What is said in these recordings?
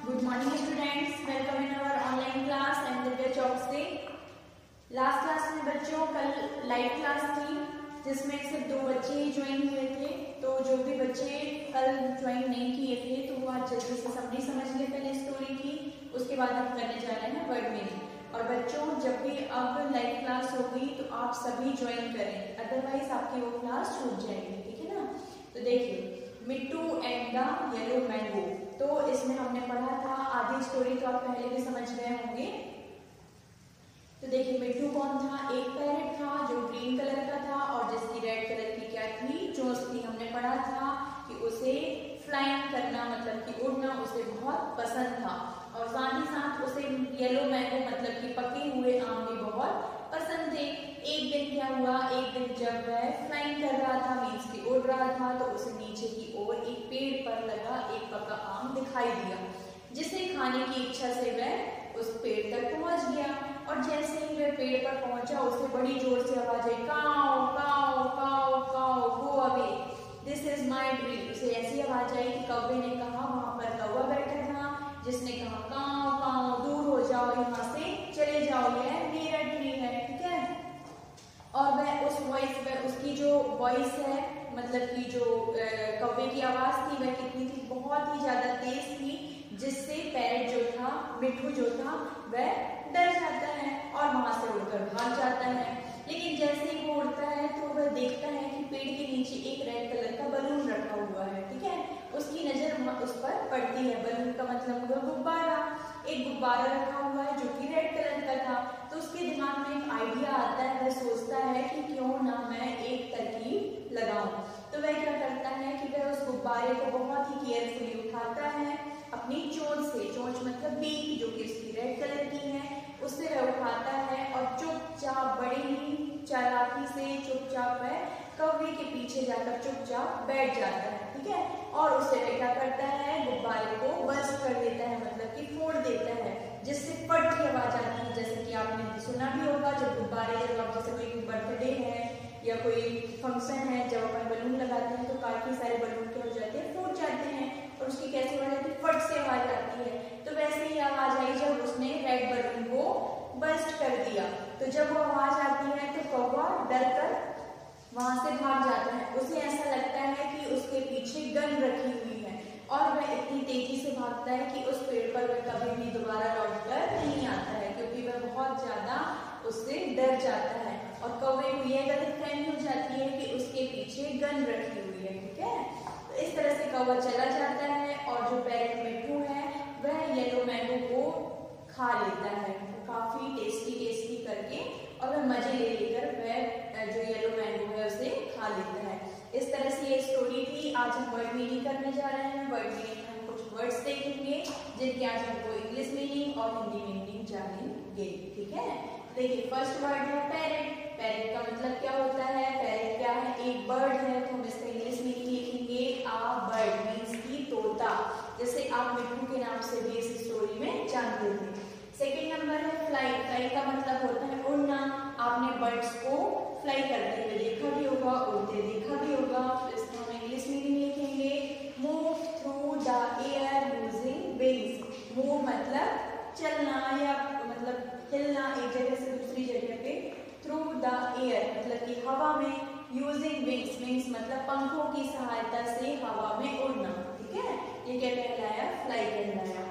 Good morning students, welcome in our online class and Divya Chalks Day. Last class में बच्चों कल live class थी जिसमें सिर्फ 2 बच्चे ही ज्वाइन हुए थे। तो जो भी बच्चे कल ज्वाइन नहीं किए थे तो वो आज जल्दी से समरी समझ लिए पहले स्टोरी की, उसके बाद हम करने जा रहे हैं वर्ड मीनिंग। और बच्चों जब भी अब लाइव क्लास होगी तो आप सभी ज्वाइन करें, अदरवाइज आपकी वो क्लास छूट जाएगी, ठीक है ना। तो देखिए मिट्टू एंड द येलो मैंगो, तो इसमें हमने पढ़ा था आधी स्टोरी तो आप पहले भी समझ गए होंगे। तो देखिए मिट्टू कौन था, एक पैरेट था जो ग्रीन कलर का था और जिसकी रेड कलर की क्या थी, चोंच थी। हमने पढ़ा था कि उसे फ्लाइंग करना मतलब कि उड़ना उसे बहुत पसंद था और साथ ही साथ उसे येलो मैंगो मतलब कि पके हुए आम भी बहुत पसंद थे। एक दिन क्या हुआ, एक दिन जब वह फ्लाइंग कर रहा था मीन्स की उड़ रहा था तो उसे नीचे की ओर एक पेड़ पर लगा एक पका आम दिखाई दिया, जिसे खाने की इच्छा से वह उस पेड़ तक पहुंच गया। और जैसे ही वह पेड़ पर पहुंचा उसे बड़ी जोर से आवाज आई, cow cow cow cow go away, this is my tree. उसे ऐसी आवाज आई कि कौवे ने कहा, वहां पर कौवा बैठा था जिसने कहा काऊ काऊ दूर हो जाओ, यहाँ से चले जाओ, यह मेरा ट्री है, ठीक है। और वह उस वॉइस पर उसकी जो वॉइस है मतलब कि जो कौवे की आवाज थी वह कितनी थी, बहुत ही ज्यादा तेज थी, जिससे पैरेट जो था मिट्टू जो था वह डर जाता है और वहां से उड़कर भाग जाता है। लेकिन जैसे ही वो उड़ता है तो वह देखता है कि पेड़ के नीचे एक रेड कलर का बलून रखा हुआ है, ठीक है। उसकी नजर उस पर पड़ती है, बलून का मतलब हुआ गुब्बारा। एक गुब्बारा रखा हुआ है जो कि रेड कलर का था। तो उसके दिमाग में एक आइडिया आता है, वह सोचता है कि क्यों ना मैं एक तरकीब लगाऊं। तो वह क्या करता है कि वह उस गुब्बारे को बहुत ही केयरफुली उठाता है अपनी चोंच से, चोंच मतलब बीक जो कि उसकी रेड कलर की है, उससे वह उठाता है और चुपचाप बड़ी ही चालाकी से चुपचाप वह कौवे के पीछे जाकर चुपचाप बैठ जाता है, ठीक है। और उससे वह क्या करता है, गुब्बारे को बर्स्ट कर देता है मतलब कि फोड़ देता है, जिससे फट की आवाज आती है। जैसे कि आपने सुना भी होगा जब गुब्बारे जब आप जैसे कोई बर्थडे है या कोई फंक्शन है, जब अपन बलून लगाते हैं तो काफी सारे बलून क्या हो जाते हैं, फूट जाते हैं और उसकी कैसी आवाज आती है, फट से आवाज आती है। तो वैसे ही आवाज आई जब उसने रेड बलून को बर्स्ट कर दिया। तो जब वो आवाज आती है तो कौवा डर कर वहां से भाग जाता है। उसे ऐसा लगता है कि उसके पीछे गन रखी हुई है और वह इतनी तेजी से भागता है कि उस पेड़ पर वह कभी भी दोबारा लौटकर नहीं आता है, क्योंकि वह बहुत ज्यादा उससे डर जाता है। और कौवे को यह गलतफहमी हो जाती है कि उसके पीछे गन रखी हुई है, ठीक है। तो इस तरह से कौवा चला जाता है और जो पैरेट मिट्टू है वह येलो मैंगो को खा लेता है, काफी टेस्टी करके, और वह मजे ले लेकर वह जो येलो मैंगो है उसे खा लेता है। इस तरह से ये स्टोरी थी। आज हम वर्ड मीनिंग करने जा रहे हैं। वर्ड मीनिंग में हम कुछ वर्ड्स देखेंगे जिनके आज हमको इंग्लिश मीनिंग और हिंदी मीनिंग जानेंगे, ठीक है। देखिए फर्स्ट वर्ड है पैरेट। पैरेट का मतलब क्या होता है, पैरेट क्या है, एक बर्ड है। तो हम इसका इंग्लिश मीनिंग लिखेंगे आ बर्ड मीन्स की तोता, जैसे आप मिट्टू के नाम से भी इस स्टोरी में जानते थे। सेकेंड नंबर है फ्लाई। फ्लाई का मतलब होता है उड़ना। आपने बर्ड्स को फ्लाई करते हुए देखा भी होगा, उड़ते देखा भी होगा। तो इसका हम इंग्लिश मीनिंग लिखेंगे move through the air using wings. Move मतलब चलना या मतलब हिलना एक जगह से दूसरी जगह पे, थ्रू द एयर मतलब कि हवा में, यूजिंग विंग्स, विंग्स मतलब पंखों की सहायता से हवा में उड़ना, ठीक है। ये क्या कहलाया, फ्लाई कहलाया।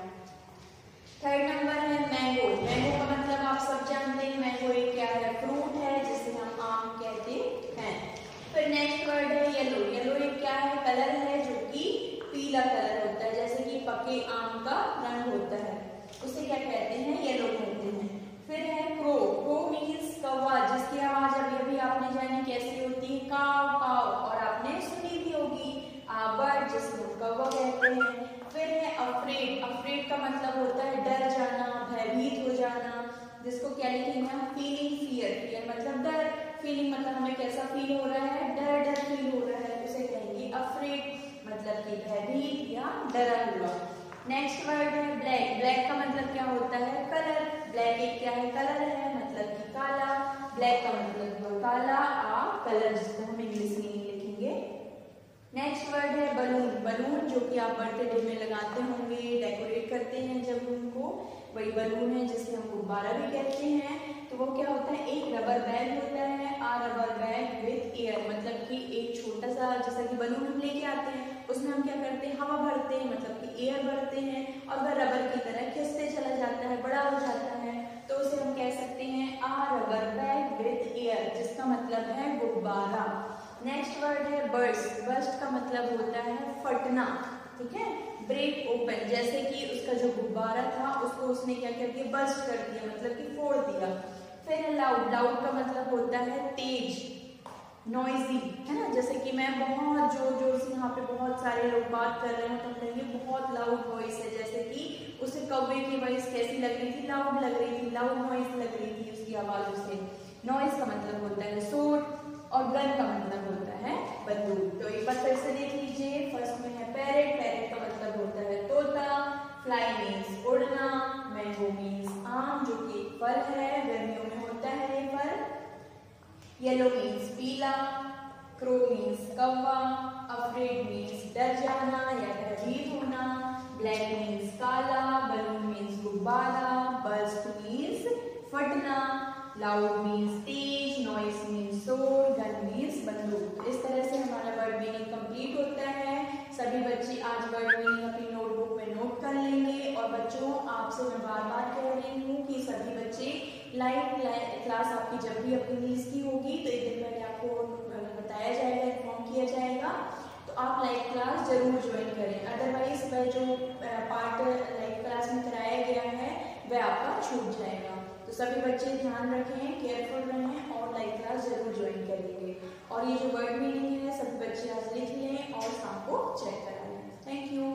थर्ड नंबर है मैंगो। मैंगो का मतलब आप सब जानते हैं, मैंगो एक क्या है, फ्रूट है जिसे हम आम कहते हैं। फिर नेक्स्ट वर्ड है येलो। येलो एक क्या है, कलर है जो कि पीला कलर होता है, जैसे कि पके आम का रंग होता है, उसे क्या कहते हैं, येलो कहते हैं। फिर है क्रो। क्रो मीन्स कौवा, जिसकी आवाज अभी आपने जानी कैसी होती है, काव काव, और आपने सुनी भी होगी बर्ड जिसको कौवा कहते हैं। फिर है अफ्रेड। अफ्रेड का मतलब होता है डर जाना, भयभीत हो जाना, जिसको क्या लिखेंगे हम, फीलिंग फियर। फियर मतलब डर, फीलिंग मतलब हमें कैसा फील हो रहा है, डर डर फील हो रहा है, उसे कहेंगे अफ्रेड मतलब कि भयभीत या डरा हुआ। नेक्स्ट वर्ड है ब्लैक। ब्लैक का मतलब क्या होता है, कलर। ब्लैक एक क्या है, कलर है मतलब कि काला। ब्लैक का मतलब काला, कलर, जिसको हम इंग्लिश में लिखेंगे। नेक्स्ट वर्ड है बलून। बलून जो कि आप बर्थडे में लगाते होंगे, डेकोरेट करते हैं वही बलून है जिसे हम गुब्बारा भी कहते हैं। तो वो क्या होता है, एक रबर बैग होता है, आ रबर बैग विथ एयर, मतलब कि एक छोटा सा जैसा कि बलून हम लेके आते हैं, उसमें हम क्या करते हैं, हवा भरते हैं, मतलब कि एयर भरते हैं, और वह रबर की तरह खिंचते चला जाता है, बड़ा हो जाता है, तो उसे हम कह सकते हैं आ रबर बैग विथ एयर, जिसका मतलब है गुब्बारा। नेक्स्ट वर्ड है बर्स्ट। बर्स्ट का मतलब होता है फटना, ठीक है, ब्रेक ओपन, जैसे कि उसका जो गुब्बारा था उसको उसने क्या कर दिया, बर्स्ट कर दिया, मतलब कि फोड़ दिया। फिर लाउड। लाउड का मतलब होता है तेज, नॉइजी, है ना, जैसे कि मैं बहुत जोर जोर से यहाँ पे बहुत सारे लोग बात कर रहे हैं तो कहेंगे बहुत लाउड वॉइस है, जैसे कि उसे कौवे की वॉइस कैसी लग रही थी, लाउड लग रही थी, लाउड नॉइज लग रही थी उसकी आवाज से। नॉइज का मतलब होता है शोर, और गन का मतलब होता है बंदूक। तो एक बार फिर से देख लीजिए। फर्स्ट में है पैरेट। पैरेट का मतलब होता है तोता। फ्लाई मीन्स उड़ना। मैंगो मीन्स आम, जो कि एक फल है, गर्मियों में होता है ये फल। येलो मीन्स पीला। क्रो मीन्स कौवा। अफ्रेड मीन्स डर जाना या भयभीत होना। ब्लैक मीन्स काला। बलून मीन्स गुब्बारा। बर्स्ट मीन्स फटना। लाउड मीन्स तेज। नॉइस मीन्स शोर। गन मीन्स बंदूक। इस तरह से हमारा वर्ड मीनिंग कंप्लीट होता है। सभी बच्चे आज वर्ड मीनिंग अपनी नोटबुक में नोट कर लेंगे। और बच्चों, आपसे मैं बार बार कह रही हूँ कि सभी बच्चे लाइव क्लास आपकी जब भी अपनी मीस की होगी तो एक दिन पहले आपको बताया जाएगा, इन्फॉर्म किया जाएगा, तो आप लाइव क्लास जरूर ज्वाइन करें। अदरवाइज वह जो पार्ट लाइव क्लास में कराया गया है वह आपका छूट जाएगा। तो सभी बच्चे ध्यान रखें, केयरफुल रहें और लाइव क्लास जरूर ज्वाइन करेंगे। और ये जो वर्ड मीनिंग है सभी बच्चे आज लिख लें और शाम को चेक करा लें। Thank you.